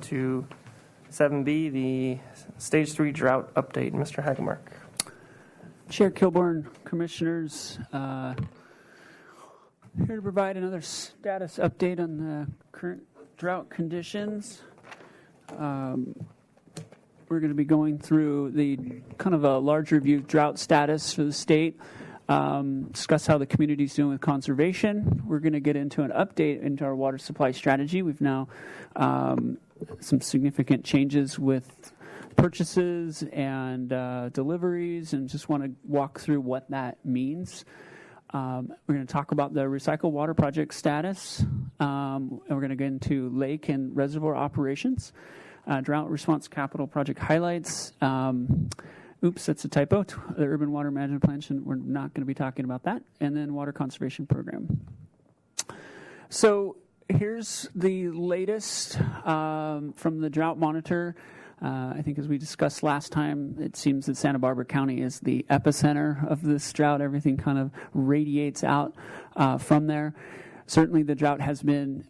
To 7B, the Stage 3 drought update. Mr. Hagemark. Chair Kilborn, Commissioners, here to provide another status update on the current drought conditions. We're going to be going through the kind of a large review of drought status for the state, discuss how the community is doing with conservation. We're going to get into an update into our water supply strategy. We've now some significant changes with purchases and deliveries, and just want to walk through what that means. We're going to talk about the recycled water project status, and we're going to get into lake and reservoir operations, drought response capital project highlights. Oops, that's a typo. The urban water management plan, we're not going to be talking about that, and then water conservation program. So here's the latest from the drought monitor. I think as we discussed last time, it seems that Santa Barbara County is the epicenter of this drought. Everything kind of radiates out from there. Certainly the drought has been,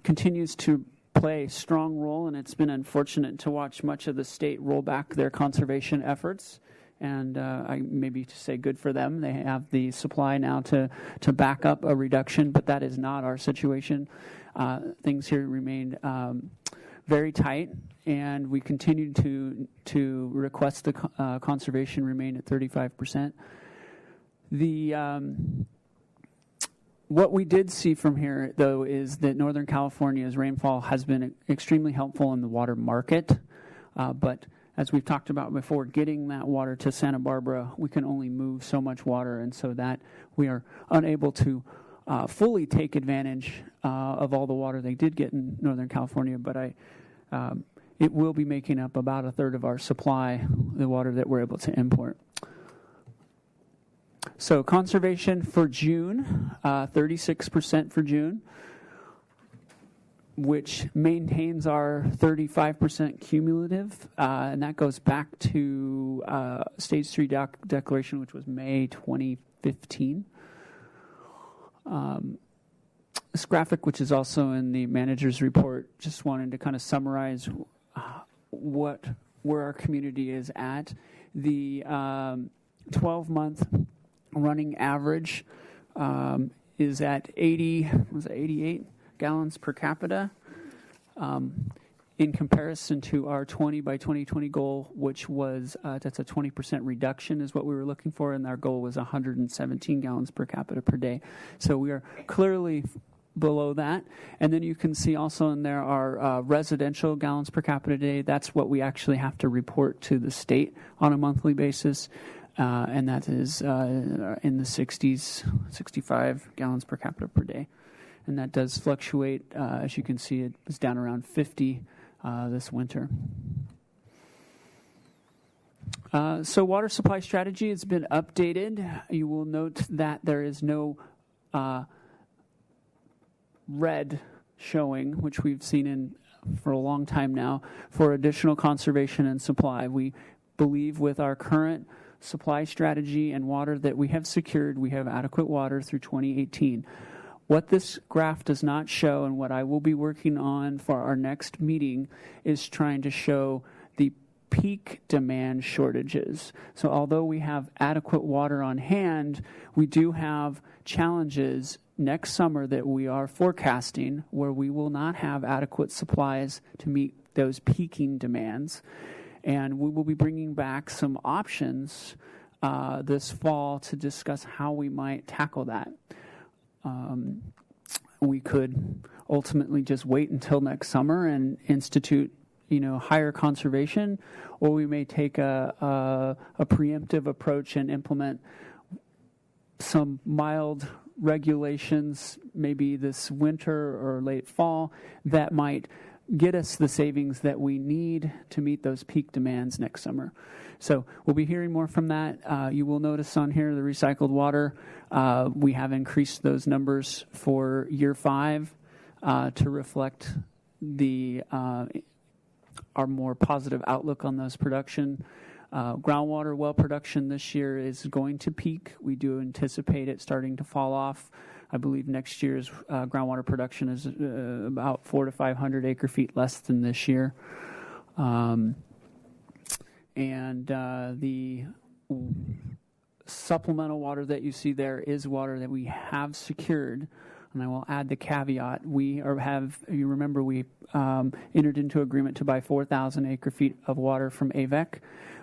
continues to play a strong role, and it's been unfortunate to watch much of the state roll back their conservation efforts. And I maybe to say good for them. They have the supply now to back up a reduction, but that is not our situation. Things here remain very tight, and we continue to request the conservation remain at 35%. What we did see from here, though, is that Northern California's rainfall has been extremely helpful in the water market, but as we've talked about before, getting that water to Santa Barbara, we can only move so much water, and so that we are unable to fully take advantage of all the water they did get in Northern California, but it will be making up about a third of our supply, the water that we're able to import. So conservation for June, 36% for June, which maintains our 35% cumulative, and that goes back to Stage 3 declaration, which was May 2015. This graphic, which is also in the manager's report, just wanted to kind of summarize where our community is at. The 12-month running average is at 88 gallons per capita, in comparison to our 20 by 2020 goal, which was that's a 20% reduction is what we were looking for, and our goal was 117 gallons per capita per day. So we are clearly below that. And then you can see also in there our residential gallons per capita day. That's what we actually have to report to the state on a monthly basis, and that is in the 60s, 65 gallons per capita per day. And that does fluctuate. As you can see, it was down around 50 this winter. So water supply strategy has been updated. You will note that there is no red showing, which we've seen in for a long time now, for additional conservation and supply. We believe with our current supply strategy and water that we have secured, we have adequate water through 2018. What this graph does not show, and what I will be working on for our next meeting, is trying to show the peak demand shortages. So although we have adequate water on hand, we do have challenges next summer that we are forecasting where we will not have adequate supplies to meet those peaking demands. And we will be bringing back some options this fall to discuss how we might tackle that. We could ultimately just wait until next summer and institute, higher conservation, or we may take a preemptive approach and implement some mild regulations, maybe this winter or late fall, that might get us the savings that we need to meet those peak demands next summer. So we'll be hearing more from that. You will notice on here the recycled water. We have increased those numbers for year 5 to reflect the our more positive outlook on those production. Groundwater well production this year is going to peak. We do anticipate it starting to fall off I believe next year's groundwater production is about 400 to 500 acre feet less than this year. The supplemental water that you see there is water that we have secured. And I will add the caveat: you remember we entered into agreement to buy 4,000 acre feet of water from AVEC.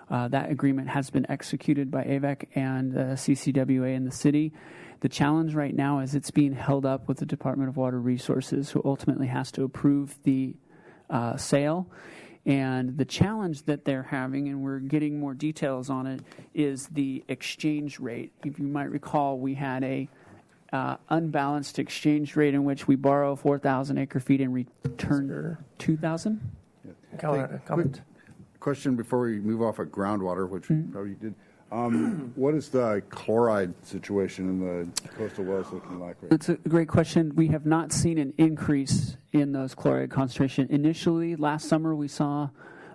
That agreement has been executed by AVEC and CCWA in the city. The challenge right now is it's being held up with the Department of Water Resources, who ultimately has to approve the sale. And the challenge that they're having, and we're getting more details on it, is the exchange rate. If you might recall, we had a unbalanced exchange rate in which we borrow 4,000 acre feet and return 2,000. Comment. Question before we move off at groundwater, which we probably did. What is the chloride situation in the coastal wells looking like? It's a great question. We have not seen an increase in those chloride concentration. Initially, last summer, we saw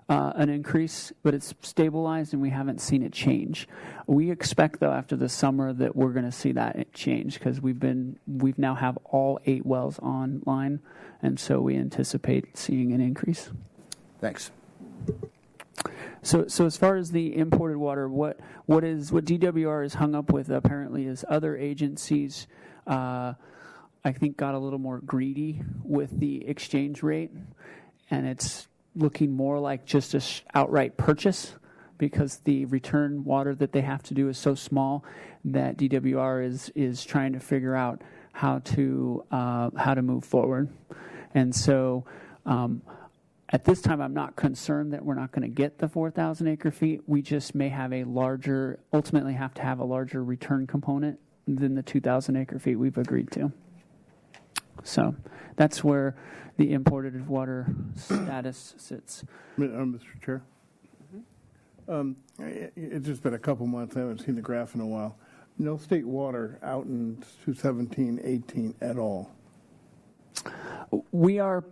an increase, but it's stabilized and we haven't seen it change. We expect, though, after the summer that we're going to see that change, because we've now have all 8 wells online, and so we anticipate seeing an increase. Thanks. So as far as the imported water, what DWR is hung up with apparently is other agencies, I think, got a little more greedy with the exchange rate, and it's looking more like just an outright purchase, because the return water that they have to do is so small that DWR is trying to figure out how to move forward. And so at this time, I'm not concerned that we're not going to get the 4,000 acre feet. We just may have ultimately have to have a larger return component than the 2,000 acre feet we've agreed to. So that's where the imported water status sits. Mr. Chair? It's just been a couple months. I haven't seen the graph in a while. No state water out in 2017-18 at all. We have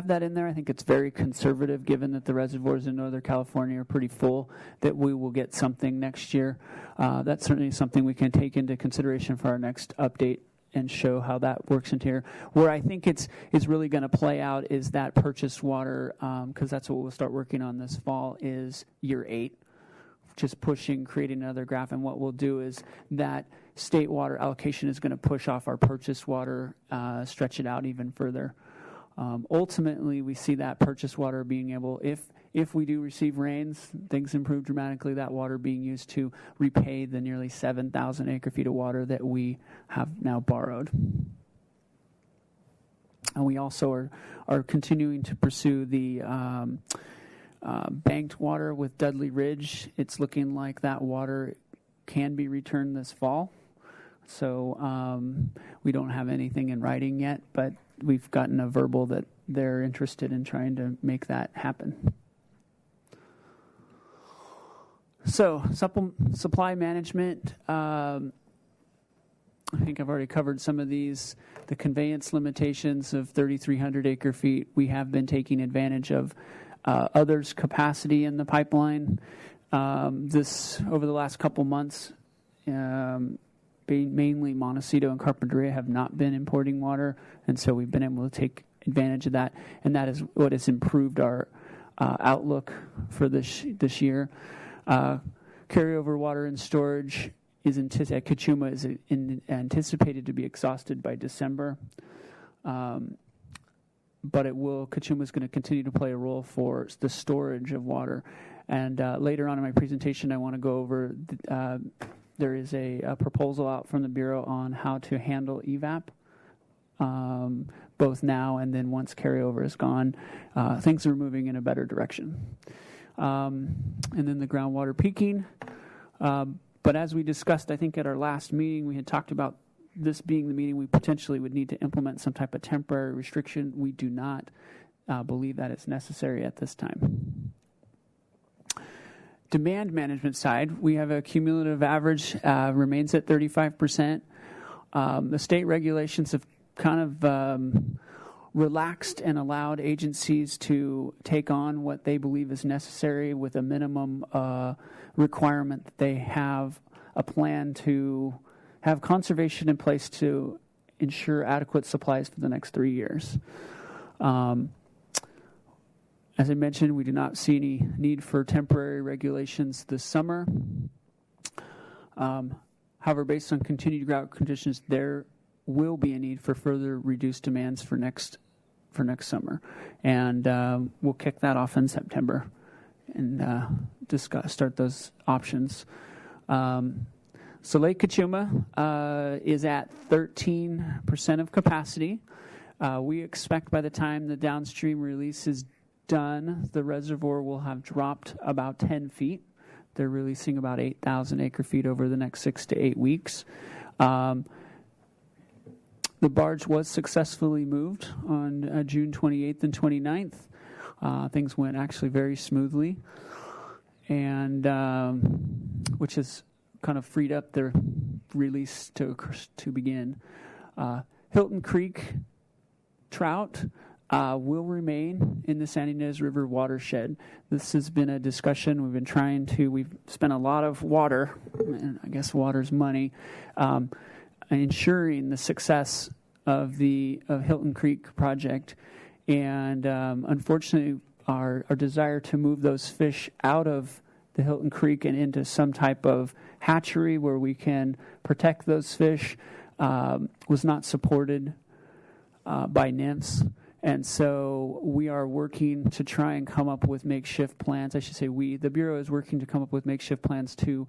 that in there. I think it's very conservative, given that the reservoirs in Northern California are pretty full, that we will get something next year. That's certainly something we can take into consideration for our next update and show how that works into here. Where I think it's really going to play out is that purchased water, because that's what we'll start working on this fall, is year 8, just creating another graph. And what we'll do is that state water allocation is going to push off our purchased water, stretch it out even further. Ultimately, we see that purchased water being able, if we do receive rains, things improve dramatically, that water being used to repay the nearly 7,000 acre feet of water that we have now borrowed. And we also are continuing to pursue the banked water with Dudley Ridge. It's looking like that water can be returned this fall. So we don't have anything in writing yet, but we've gotten a verbal that they're interested in trying to make that happen. So supply management, I think I've already covered some of these. The conveyance limitations of 3,300 acre feet, we have been taking advantage of others' capacity in the pipeline. Over the last couple months, mainly Montecito and Carpinteria have not been importing water, and so we've been able to take advantage of that, and that is what has improved our outlook for this year. Carryover water and storage at Kachuma is anticipated to be exhausted by December, but Kachuma is going to continue to play a role for the storage of water. And later on in my presentation, I want to go over there is a proposal out from the Bureau on how to handle evap, both now and then once carryover is gone. Things are moving in a better direction. And then the groundwater peaking. But as we discussed, I think at our last meeting, we had talked about this being the meeting we potentially would need to implement some type of temporary restriction. We do not believe that it's necessary at this time. Demand management side, we have a cumulative average remains at 35%. The state regulations have kind of relaxed and allowed agencies to take on what they believe is necessary with a minimum requirement that they have a plan to have conservation in place to ensure adequate supplies for the next 3 years. As I mentioned, we do not see any need for temporary regulations this summer. However, based on continued drought conditions, there will be a need for further reduced demands for next summer, and we'll kick that off in September and start those options. So Lake Kachuma is at 13% of capacity. We expect by the time the downstream release is done, the reservoir will have dropped about 10 feet. They're releasing about 8,000 acre-feet over the next 6 to 8 weeks. The barge was successfully moved on June 28th and 29th. Things went actually very smoothly, and which has kind of freed up their release to begin. Hilton Creek trout will remain in the San Ynez River watershed. This has been a discussion we've spent a lot of water, and I guess water's money, ensuring the success of the Hilton Creek project. And unfortunately, our desire to move those fish out of the Hilton Creek and into some type of hatchery where we can protect those fish was not supported by nymphs. And so we are working to try and come up with makeshift plans. I should say the Bureau is working to come up with makeshift plans to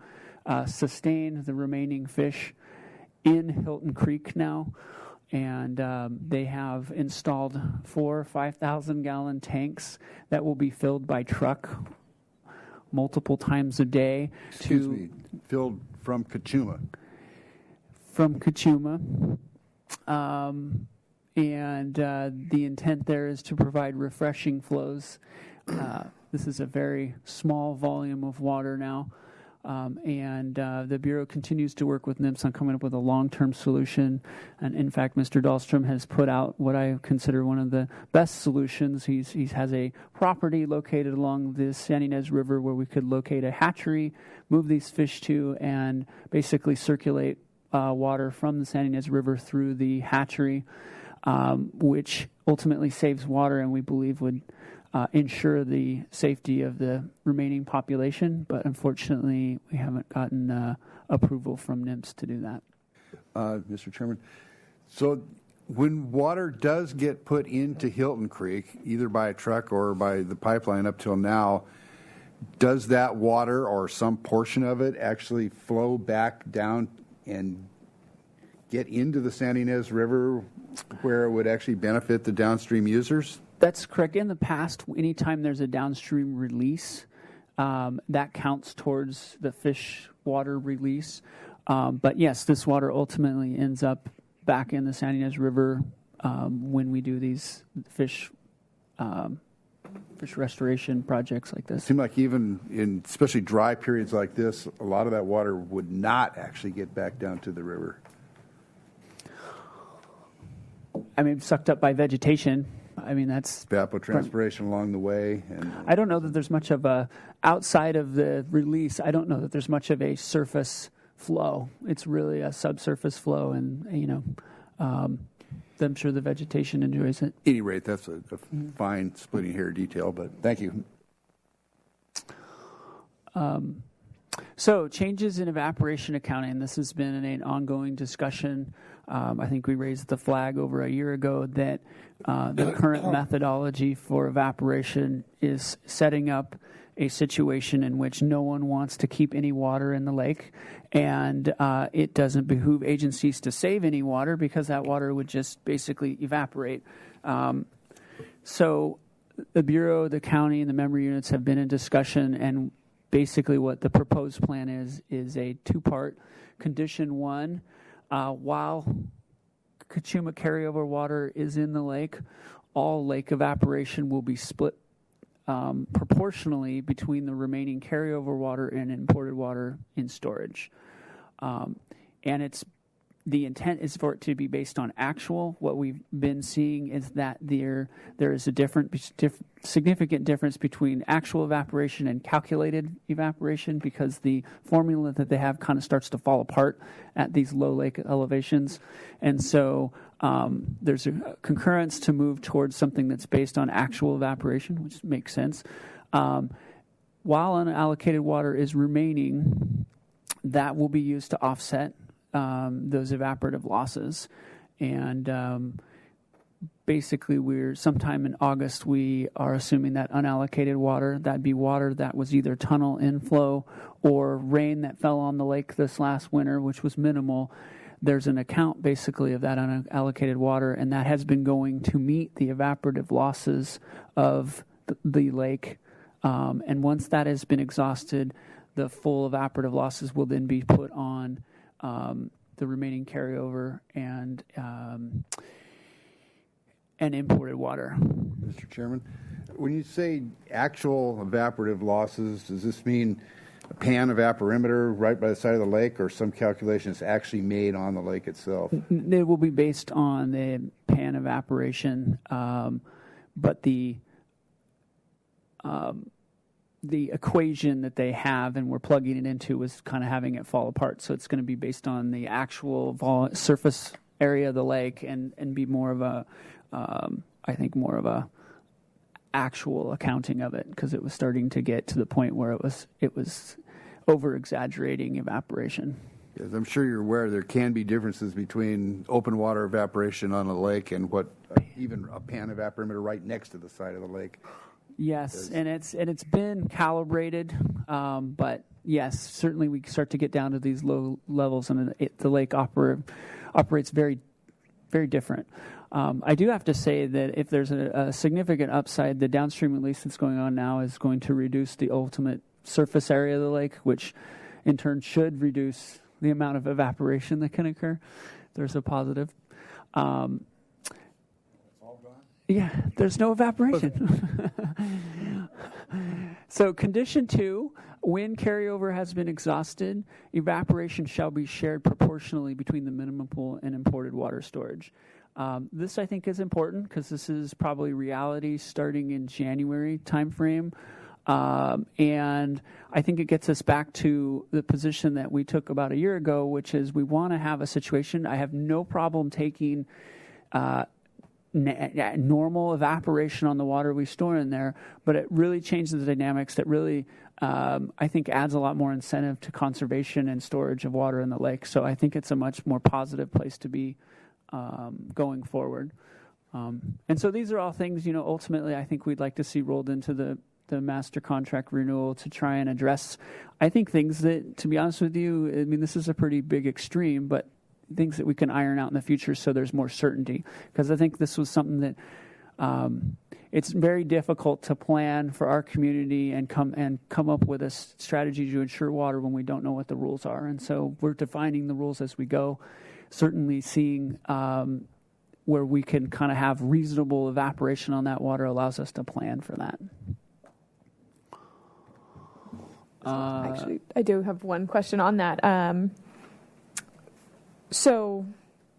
sustain the remaining fish in Hilton Creek now. And they have installed 4 5,000-gallon tanks that will be filled by truck multiple times a day. Filled from Kachuma. From Kachuma. And the intent there is to provide refreshing flows. This is a very small volume of water now. And the Bureau continues to work with NIMS on coming up with a long-term solution. And in fact, Mr. Dahlstrom has put out what I consider one of the best solutions. He has a property located along the San Ynez River where we could locate a hatchery, move these fish to, and basically circulate water from the San Ynez River through the hatchery, which ultimately saves water and we believe would ensure the safety of the remaining population, but unfortunately we haven't gotten approval from NIMS to do that. Mr. Chairman, so when water does get put into Hilton Creek, either by a truck or by the pipeline up till now, does that water or some portion of it actually flow back down and get into the San Ynez River where it would actually benefit the downstream users? That's correct. In the past, anytime there's a downstream release, that counts towards the fish water release. But yes, this water ultimately ends up back in the San Ynez River when we do these fish restoration projects like this. It seems like even in especially dry periods like this, a lot of that water would not actually get back down to the river. I mean, sucked up by vegetation. I mean, that's evapotranspiration along the way. And I don't know that there's much of a, outside of the release, I don't know that there's much of a surface flow. It's really a subsurface flow, and, you know, I'm sure the vegetation enjoys it. At any rate, that's a fine splitting hair detail, but thank you. So changes in evaporation accounting. This has been an ongoing discussion. I think we raised the flag over a year ago that the current methodology for evaporation is setting up a situation in which no one wants to keep any water in the lake, and it doesn't behoove agencies to save any water because that water would just basically evaporate. So the Bureau, the county, and the member units have been in discussion, and basically what the proposed plan is a two-part. Condition one, while Kachuma carryover water is in the lake, all lake evaporation will be split proportionally between the remaining carryover water and imported water in storage. And it's The intent is for it to be based on actual. What we've been seeing is that there is a significant difference between actual evaporation and calculated evaporation, because the formula that they have kind of starts to fall apart at these low lake elevations. And so there's a concurrence to move towards something that's based on actual evaporation, which makes sense. While unallocated water is remaining, that will be used to offset those evaporative losses. And basically, sometime in August, we are assuming that unallocated water, that'd be water that was either tunnel inflow or rain that fell on the lake this last winter, which was minimal. There's an account basically of that unallocated water, and that has been going to meet the evaporative losses of the lake. And once that has been exhausted, the full evaporative losses will then be put on the remaining carryover and imported water. Mr. Chairman, when you say actual evaporative losses, does this mean a pan evaporimeter right by the side of the lake, or some calculations actually made on the lake itself? It will be based on the pan evaporation, but the equation that they have and we're plugging it into was kind of having it fall apart. So it's going to be based on the actual surface area of the lake and be more of a, I think more of a actual accounting of it, because it was starting to get to the point where it was over exaggerating evaporation. Yes, I'm sure you're aware there can be differences between open water evaporation on a lake and what even a pan evaporimeter right next to the side of the lake. Yes, and it's been calibrated, but yes, certainly we start to get down to these low levels, and the lake operates very, very different. I do have to say that if there's a significant upside, the downstream release that's going on now is going to reduce the ultimate surface area of the lake, which in turn should reduce the amount of evaporation that can occur. There's a positive. Yeah, there's no evaporation. So condition 2, when carryover has been exhausted, evaporation shall be shared proportionally between the minimum pool and imported water storage. This, I think, is important because this is probably reality starting in January timeframe. And I think it gets us back to the position that we took about a year ago, which is we want to have a situation. I have no problem taking normal evaporation on the water we store in there, but it really changes the dynamics. That really, I think, adds a lot more incentive to conservation and storage of water in the lake. So I think it's a much more positive place to be going forward. And so these are all things, ultimately I think we'd like to see rolled into the master contract renewal to try and address, I think, things that, to be honest with you, I mean, this is a pretty big extreme, but things that we can iron out in the future so there's more certainty. Because I think this was something that it's very difficult to plan for our community and come up with a strategy to ensure water when we don't know what the rules are. And so we're defining the rules as we go, certainly seeing where we can kind of have reasonable evaporation on that water allows us to plan for that. Actually, I do have one question on that. So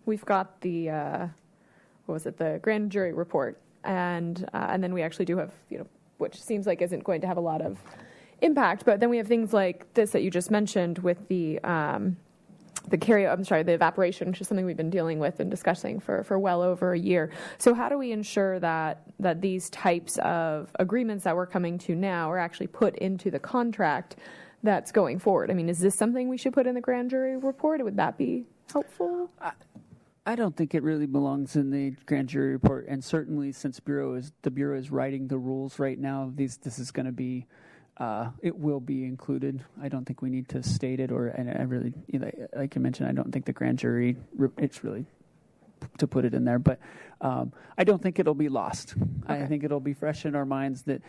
we've got the the grand jury report, and then we actually do have, which seems like isn't going to have a lot of impact, but then we have things like this that you just mentioned with the evaporation, which is something we've been dealing with and discussing for well over a year. So how do we ensure that these types of agreements that we're coming to now are actually put into the contract that's going forward? I mean, is this something we should put in the grand jury report? Would that be helpful? I don't think it really belongs in the grand jury report, and certainly since the Bureau is writing the rules right now, this is going to be it will be included. I don't think we need to state it, and I really, like you mentioned, I don't think the grand jury, it's really to put it in there, but I don't think it'll be lost. Okay. I think it'll be fresh in our minds that,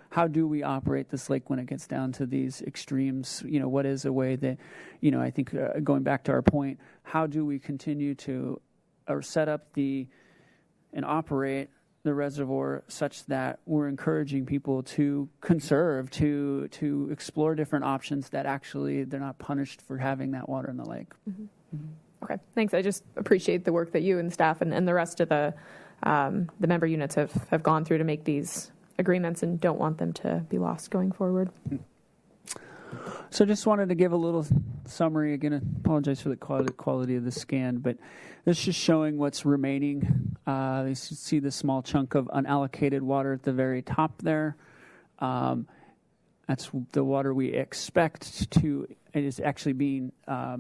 how do we operate this lake when it gets down to these extremes? What is a way that, I think going back to our point, how do we continue to set up and operate the reservoir such that we're encouraging people to conserve, to explore different options that actually they're not punished for having that water in the lake. Mm-hmm. Mm-hmm. Okay, thanks. I just appreciate the work that you and staff and the rest of the member units have gone through to make these agreements, and don't want them to be lost going forward. So just wanted to give a little summary. Again, I apologize for the quality of the scan, but this is just showing what's remaining. You see the small chunk of unallocated water at the very top there. That's the water we expect to, it is actually being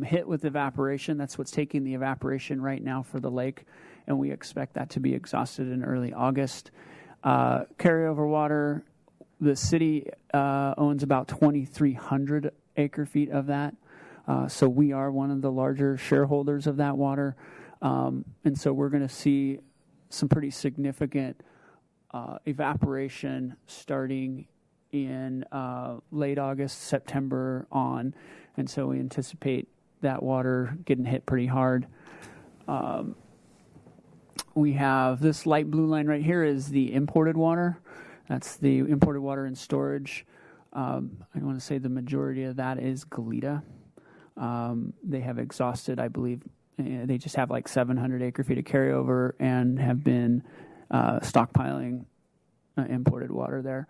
hit with evaporation. That's what's taking the evaporation right now for the lake, and we expect that to be exhausted in early August. Carryover water, the city owns about 2,300 acre feet of that. So we are one of the larger shareholders of that water. And so we're going to see some pretty significant evaporation starting in late August, September on. And so we anticipate that water getting hit pretty hard. We have this light blue line right here is the imported water. That's the imported water in storage. I want to say the majority of that is Goleta. They have exhausted, I believe, they just have like 700 acre feet of carryover and have been stockpiling imported water there.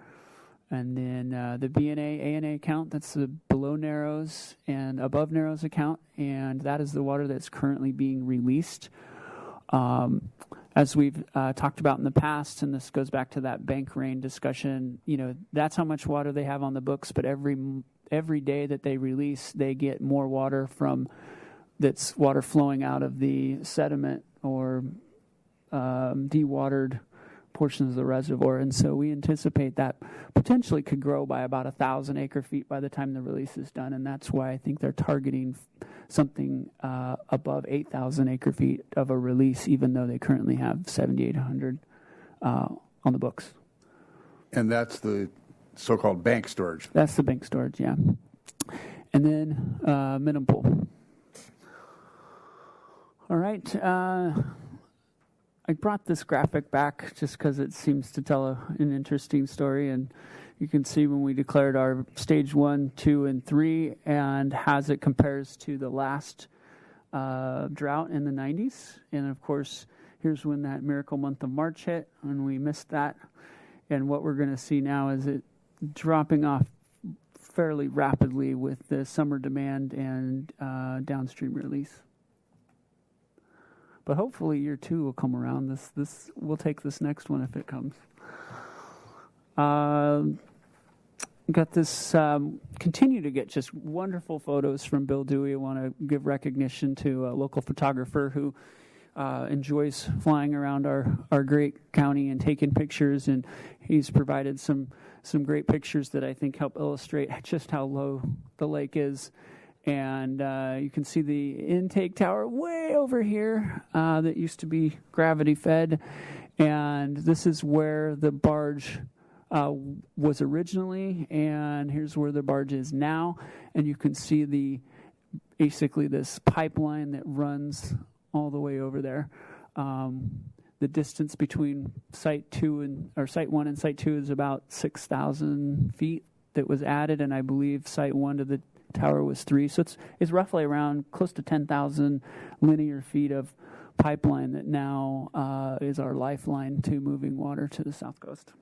And then the B&A, A&A account, that's the below Narrows and above Narrows account, and that is the water that's currently being released. As we've talked about in the past, and this goes back to that bank rain discussion, that's how much water they have on the books, but every day that they release, they get more water from that's water flowing out of the sediment or dewatered portions of the reservoir. And so we anticipate that potentially could grow by about 1,000 acre feet by the time the release is done. And that's why I think they're targeting something above 8,000 acre feet of a release, even though they currently have 7,800 on the books. And that's the so-called bank storage. That's the bank storage, yeah. And then minimum pool. All right. I brought this graphic back just because it seems to tell an interesting story. And you can see when we declared our stage 1, 2, and 3 and as it compares to the last drought in the 90s. And, of course, here's when that miracle month of March hit, and we missed that. And what we're going to see now is it dropping off fairly rapidly with the summer demand and downstream release. But hopefully year 2 will come around. This we'll take this next one if it comes. Got this, continue to get just wonderful photos from Bill Dewey. I want to give recognition to a local photographer who enjoys flying around our great county and taking pictures, and he's provided some great pictures that I think help illustrate just how low the lake is. And you can see the intake tower way over here that used to be gravity fed. And this is where the barge was originally, and here's where the barge is now. And you can see basically this pipeline that runs all the way over there. The distance between site 1 and site 2 is about 6,000 feet that was added, and I believe site 1 to the tower was 3, so it's roughly around close to 10,000 linear feet of pipeline that now is our lifeline to moving water to the South Coast.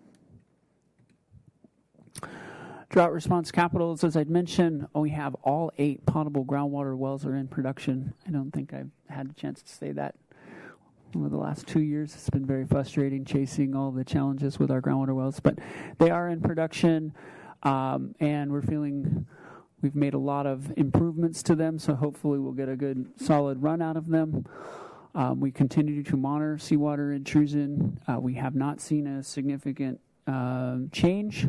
Drought response capitals, as I'd mentioned, we have all 8 potable groundwater wells are in production. I don't think I've had a chance to say that over the last 2 years. It's been very frustrating chasing all the challenges with our groundwater wells, but they are in production, and we've made a lot of improvements to them, so hopefully we'll get a good solid run out of them. We continue to monitor seawater intrusion. We have not seen a significant change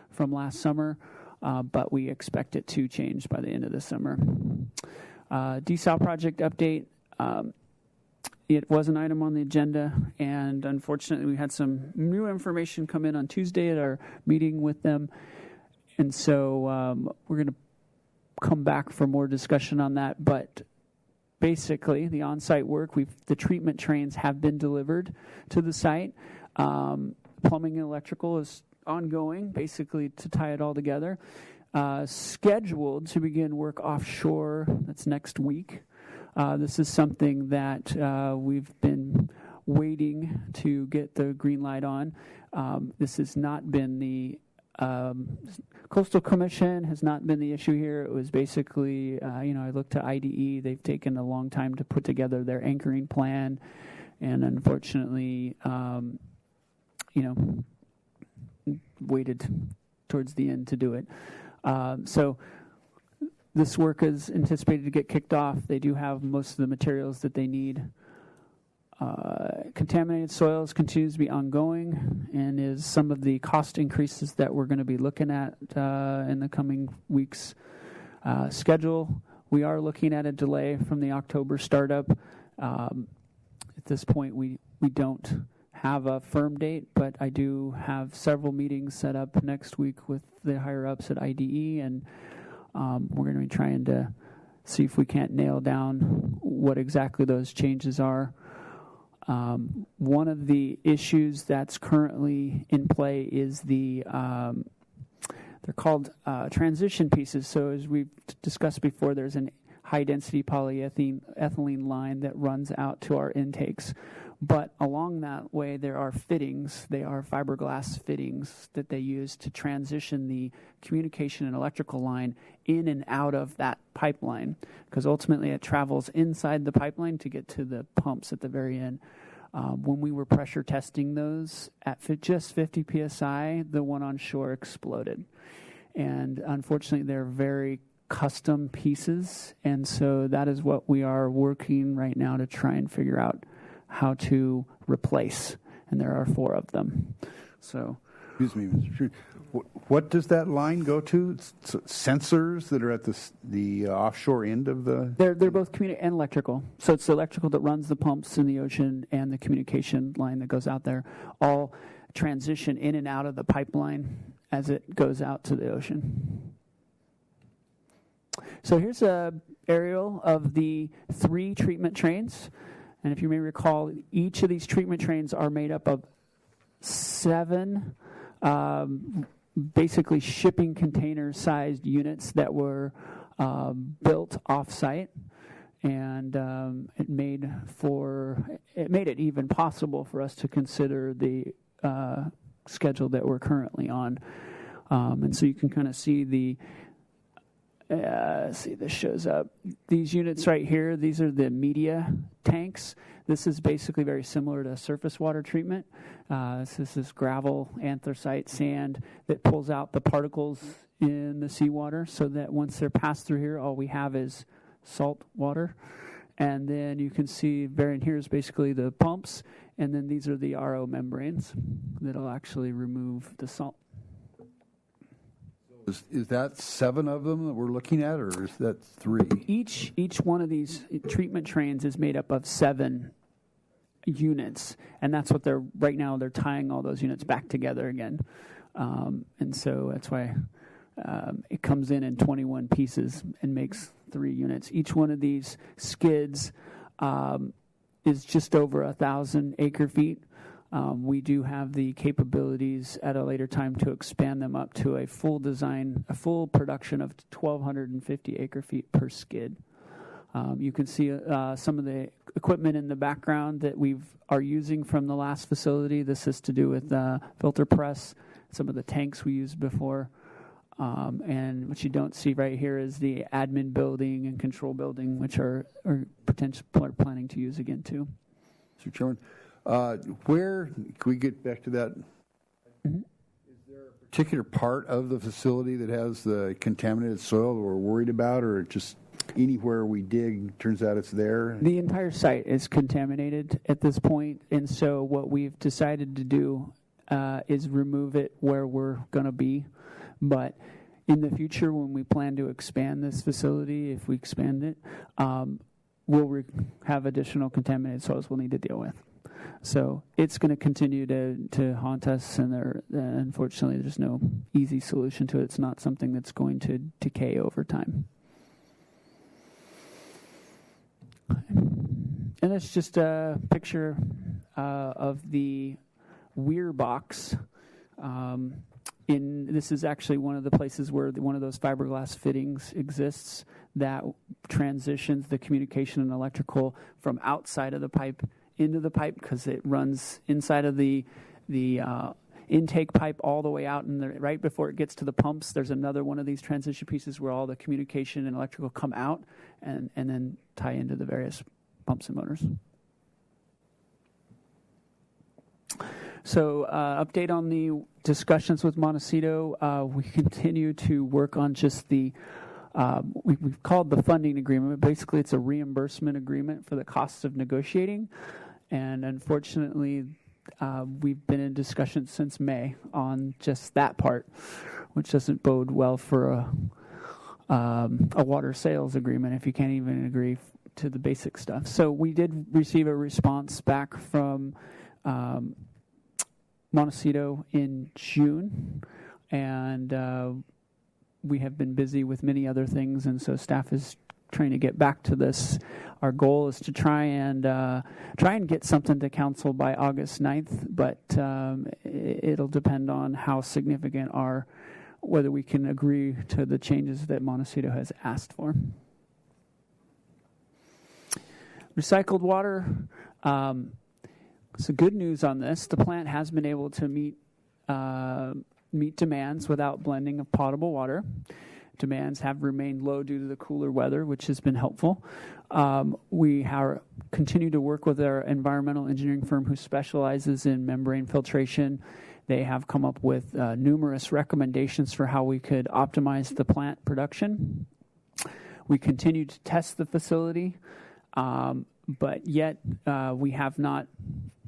from last summer, but we expect it to change by the end of the summer. Desal project update. It was an item on the agenda, and unfortunately we had some new information come in on Tuesday at our meeting with them. And so we're going to come back for more discussion on that, but basically the on-site work, the treatment trains have been delivered to the site. Plumbing and electrical is ongoing, basically to tie it all together. Scheduled to begin work offshore, that's next week. This is something that we've been waiting to get the green light on. This has not been the Coastal Commission has not been the issue here. It was basically, I looked to IDE. They've taken a long time to put together their anchoring plan, and unfortunately, waited towards the end to do it. So this work is anticipated to get kicked off. They do have most of the materials that they need. Contaminated soils continues to be ongoing and is some of the cost increases that we're going to be looking at in the coming weeks' schedule. We are looking at a delay from the October startup. At this point, we don't have a firm date, but I do have several meetings set up next week with the higher-ups at IDE, and we're going to be trying to see if we can't nail down what exactly those changes are. One of the issues that's currently in play is they're called transition pieces. So as we've discussed before, there's an high-density polyethylene line that runs out to our intakes. But along that way, there are fittings. They are fiberglass fittings that they use to transition the communication and electrical line in and out of that pipeline, because ultimately it travels inside the pipeline to get to the pumps at the very end. When we were pressure testing those at just 50 psi, the one on shore exploded. And unfortunately, they're very custom pieces, and so that is what we are working right now to try and figure out how to replace, and there are 4 of them. So, Excuse me, Mr. Chairman. What does that line go to? It's sensors that are at the offshore end of the... They're both and electrical. So it's the electrical that runs the pumps in the ocean and the communication line that goes out there, all transition in and out of the pipeline as it goes out to the ocean. So here's a aerial of the 3 treatment trains. And if you may recall, each of these treatment trains are made up of 7 basically shipping container-sized units that were built off-site, and it made it even possible for us to consider the schedule that we're currently on. And so you can kind of see this shows up. These units right here, these are the media tanks. This is basically very similar to surface water treatment. This is gravel, anthracite, sand that pulls out the particles in the seawater, so that once they're passed through here, all we have is salt water. And then you can see in here is basically the pumps, and then these are the RO membranes that'll actually remove the salt. Is that 7 of them that we're looking at, or is that 3? Each one of these treatment trains is made up of 7 units, and that's what they're tying all those units back together again. And so that's why it comes in 21 pieces and makes 3 units. Each one of these skids is just over 1,000 acre-feet. We do have the capabilities at a later time to expand them up to a full production of 1,250 acre-feet per skid. You can see some of the equipment in the background that we are using from the last facility. This is to do with filter press, some of the tanks we used before. And what you don't see right here is the admin building and control building, which are potential planning to use again too. Mr. Chairman, where can we get back to that? Mm-hmm. Is there a particular part of the facility that has the contaminated soil that we're worried about, or just anywhere we dig, turns out it's there? The entire site is contaminated at this point, and so what we've decided to do is remove it where we're going to be. But in the future, when we plan to expand this facility, if we expand it, we'll have additional contaminated soils we'll need to deal with. So it's going to continue to haunt us, and unfortunately, there's no easy solution to it. It's not something that's going to decay over time. And it's just a picture of the weir box. this is actually one of the places where one of those fiberglass fittings exists that transitions the communication and electrical from outside of the pipe into the pipe, because it runs inside of the intake pipe all the way out, and right before it gets to the pumps, there's another one of these transition pieces where all the communication and electrical come out and then tie into the various pumps and motors. So update on the discussions with Montecito. We continue to work on just the, we've called the funding agreement, but basically it's a reimbursement agreement for the costs of negotiating. And unfortunately, we've been in discussion since May on just that part, which doesn't bode well for a water sales agreement if you can't even agree to the basic stuff. So we did receive a response back from Montecito in June, and we have been busy with many other things, and so staff is trying to get back to this. Our goal is to try and get something to council by August 9th, but it'll depend on how significant whether we can agree to the changes that Montecito has asked for. Recycled water. So good news on this. The plant has been able to meet demands without blending of potable water. Demands have remained low due to the cooler weather, which has been helpful. We continue to work with our environmental engineering firm who specializes in membrane filtration. They have come up with numerous recommendations for how we could optimize the plant production. We continue to test the facility, but yet we have not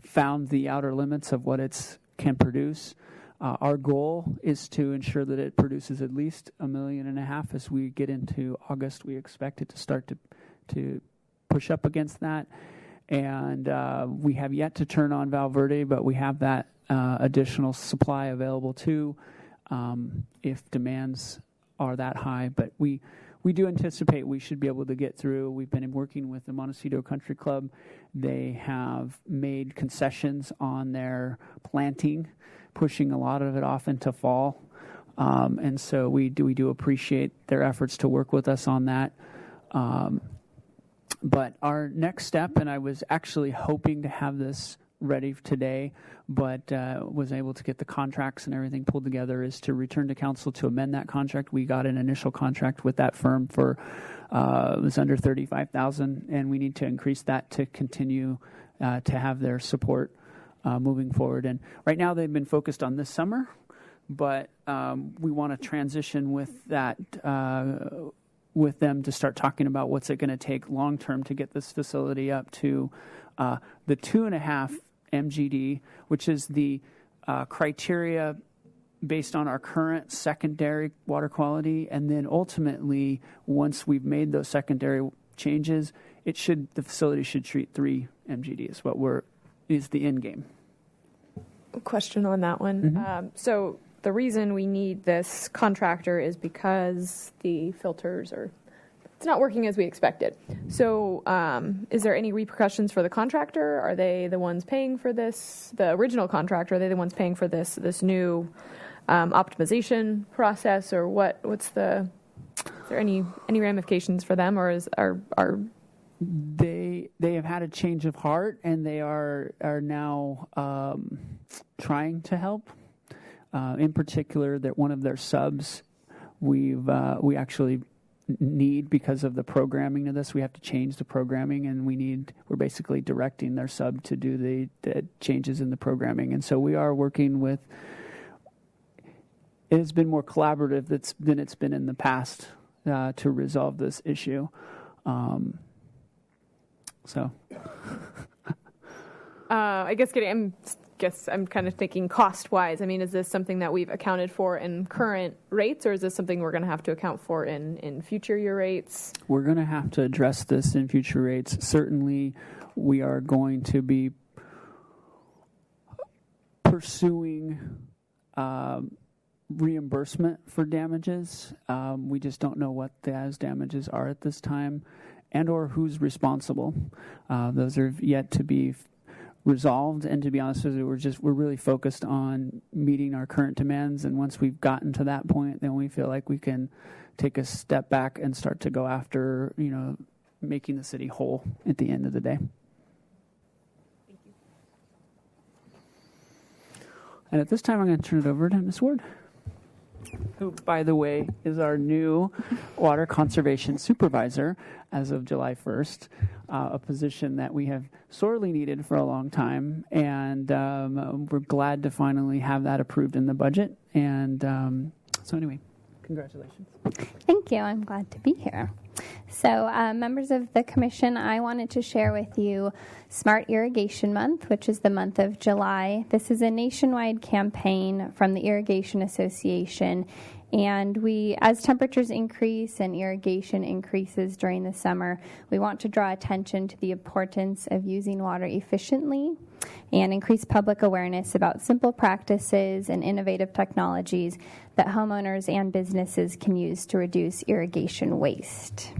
found the outer limits of what it can produce. Our goal is to ensure that it produces at least 1.5 million. As we get into August, we expect it to start to push up against that. And we have yet to turn on Valverde, but we have that additional supply available too if demands are that high. But we do anticipate we should be able to get through. We've been working with the Montecito Country Club. They have made concessions on their planting, pushing a lot of it off into fall. And so we do appreciate their efforts to work with us on that. But our next step, and I was actually hoping to have this ready today, but was able to get the contracts and everything pulled together, is to return to council to amend that contract. We got an initial contract with that firm for it was under $35,000, and we need to increase that to continue to have their support moving forward. And right now they've been focused on this summer, but we want to transition with that with them to start talking about what's it going to take long term to get this facility up to the 2.5 MGD, which is the criteria based on our current secondary water quality. And then ultimately, once we've made those secondary changes, the facility should treat 3 MGD is the end game. Question on that one. Mm-hmm. So the reason we need this contractor is because the filters it's not working as we expected. So is there any repercussions for the contractor? Are they the ones paying for this? The original contractor, are they the ones paying for this new optimization process, or is there any ramifications for them, or are they have had a change of heart, and they are now trying to help. In particular, that one of their subs we actually need, because of the programming of this, we have to change the programming, and we're basically directing their sub to do the changes in the programming. And so we are working with, it has been more collaborative than it's been in the past to resolve this issue. I guess I'm kind of thinking cost-wise. I mean, is this something that we've accounted for in current rates, or is this something we're going to have to account for in future year rates? We're going to have to address this in future rates. Certainly, we are going to be pursuing reimbursement for damages. We just don't know what those damages are at this time, and or who's responsible. Those are yet to be resolved. And to be honest with you, we're really focused on meeting our current demands. And once we've gotten to that point, then we feel like we can take a step back and start to go after, making the city whole at the end of the day. And at this time, I'm going to turn it over to Ms. Ward, who, by the way, is our new water conservation supervisor as of July 1st, a position that we have sorely needed for a long time. And we're glad to finally have that approved in the budget. And so anyway, congratulations. Thank you. I'm glad to be here. So members of the commission, I wanted to share with you Smart Irrigation Month, which is the month of July. This is a nationwide campaign from the Irrigation Association. And as temperatures increase and irrigation increases during the summer, we want to draw attention to the importance of using water efficiently and increase public awareness about simple practices and innovative technologies that homeowners and businesses can use to reduce irrigation waste.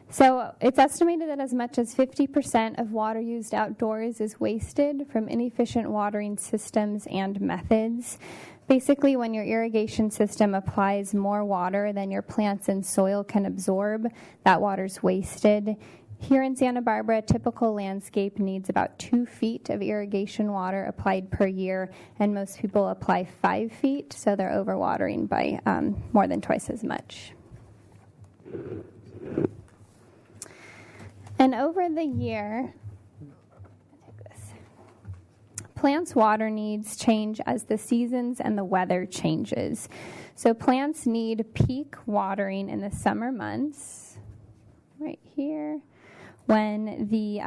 So it's estimated that as much as 50% of water used outdoors is wasted from inefficient watering systems and methods. Basically, when your irrigation system applies more water than your plants and soil can absorb, that water's wasted. Here in Santa Barbara, a typical landscape needs about 2 feet of irrigation water applied per year, and most people apply 5 feet, so they're overwatering by more than twice as much. And over the year, plants' water needs change as the seasons and the weather changes. So plants need peak watering in the summer months, right here, when the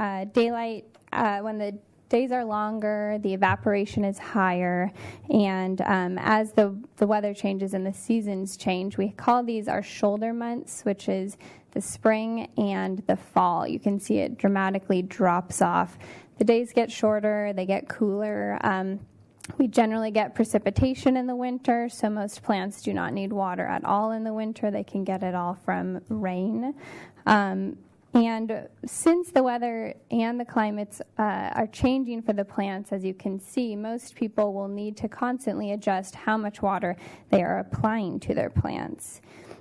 when the days are longer, the evaporation is higher, and as the weather changes and the seasons change, we call these our shoulder months, which is the spring and the fall. You can see it dramatically drops off. The days get shorter, they get cooler. We generally get precipitation in the winter, so most plants do not need water at all in the winter. They can get it all from rain. And since the weather and the climates are changing for the plants, as you can see, most people will need to constantly adjust how much water they are applying to their plants.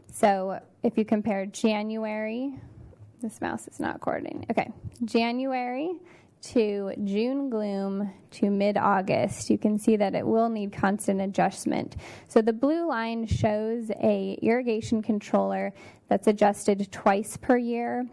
So if you compare January, this mouse is not coordinating. Okay, January to June gloom to mid-August, you can see that it will need constant adjustment. So the blue line shows a irrigation controller that's adjusted twice per year.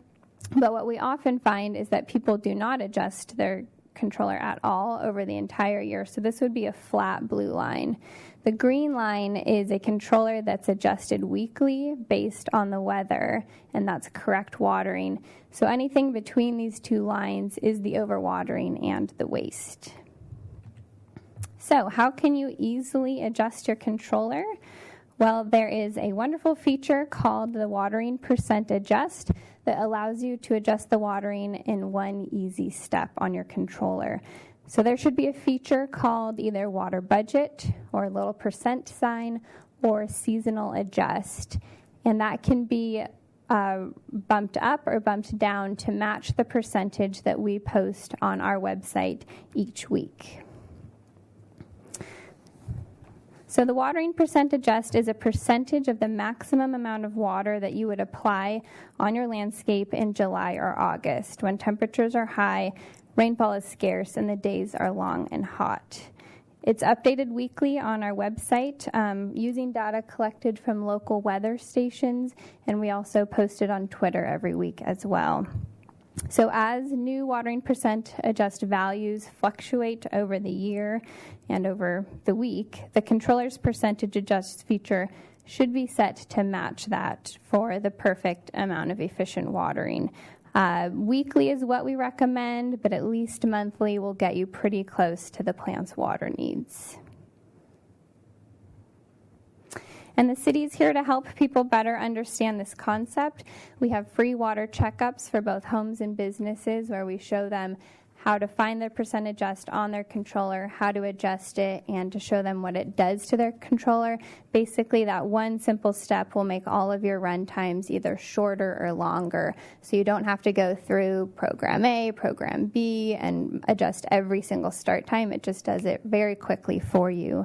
But what we often find is that people do not adjust their controller at all over the entire year. So this would be a flat blue line. The green line is a controller that's adjusted weekly based on the weather, and that's correct watering. So anything between these two lines is the overwatering and the waste. So how can you easily adjust your controller? Well, there is a wonderful feature called the watering percent adjust that allows you to adjust the watering in one easy step on your controller. So there should be a feature called either water budget or a little percent sign or seasonal adjust. And that can be bumped up or bumped down to match the percentage that we post on our website each week. So the watering percent adjust is a percentage of the maximum amount of water that you would apply on your landscape in July or August when temperatures are high, rainfall is scarce, and the days are long and hot. It's updated weekly on our website using data collected from local weather stations, and we also post it on Twitter every week as well. So as new watering percent adjust values fluctuate over the year and over the week, the controller's percentage adjust feature should be set to match that for the perfect amount of efficient watering. Weekly is what we recommend, but at least monthly will get you pretty close to the plant's water needs. And the city is here to help people better understand this concept. We have free water checkups for both homes and businesses where we show them how to find their percent adjust on their controller, how to adjust it, and to show them what it does to their controller. Basically, that one simple step will make all of your run times either shorter or longer. So you don't have to go through program A, program B, and adjust every single start time. It just does it very quickly for you.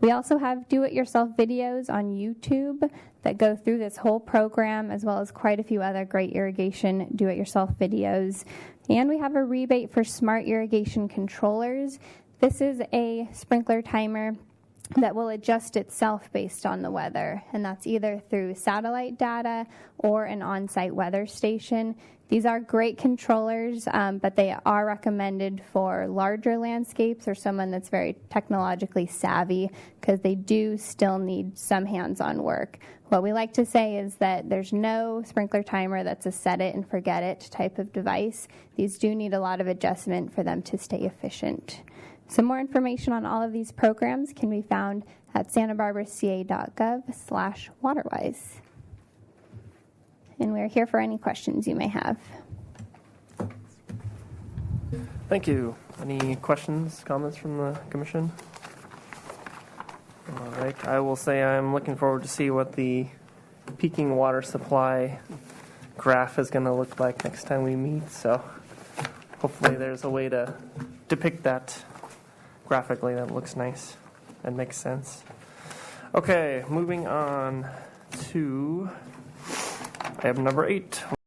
We also have do-it-yourself videos on YouTube that go through this whole program, as well as quite a few other great irrigation do-it-yourself videos. And we have a rebate for smart irrigation controllers. This is a sprinkler timer that will adjust itself based on the weather, and that's either through satellite data or an on-site weather station. These are great controllers, but they are recommended for larger landscapes or someone that's very technologically savvy, because they do still need some hands-on work. What we like to say is that there's no sprinkler timer that's a set it and forget it type of device. These do need a lot of adjustment for them to stay efficient. Some more information on all of these programs can be found at santabarbaraca.gov/waterwise. And we're here for any questions you may have. Thank you. Any questions, comments from the commission? All right. I will say I'm looking forward to see what the peaking water supply graph is going to look like next time we meet. So hopefully there's a way to depict that graphically that looks nice and makes sense. Okay, moving on to item number 8.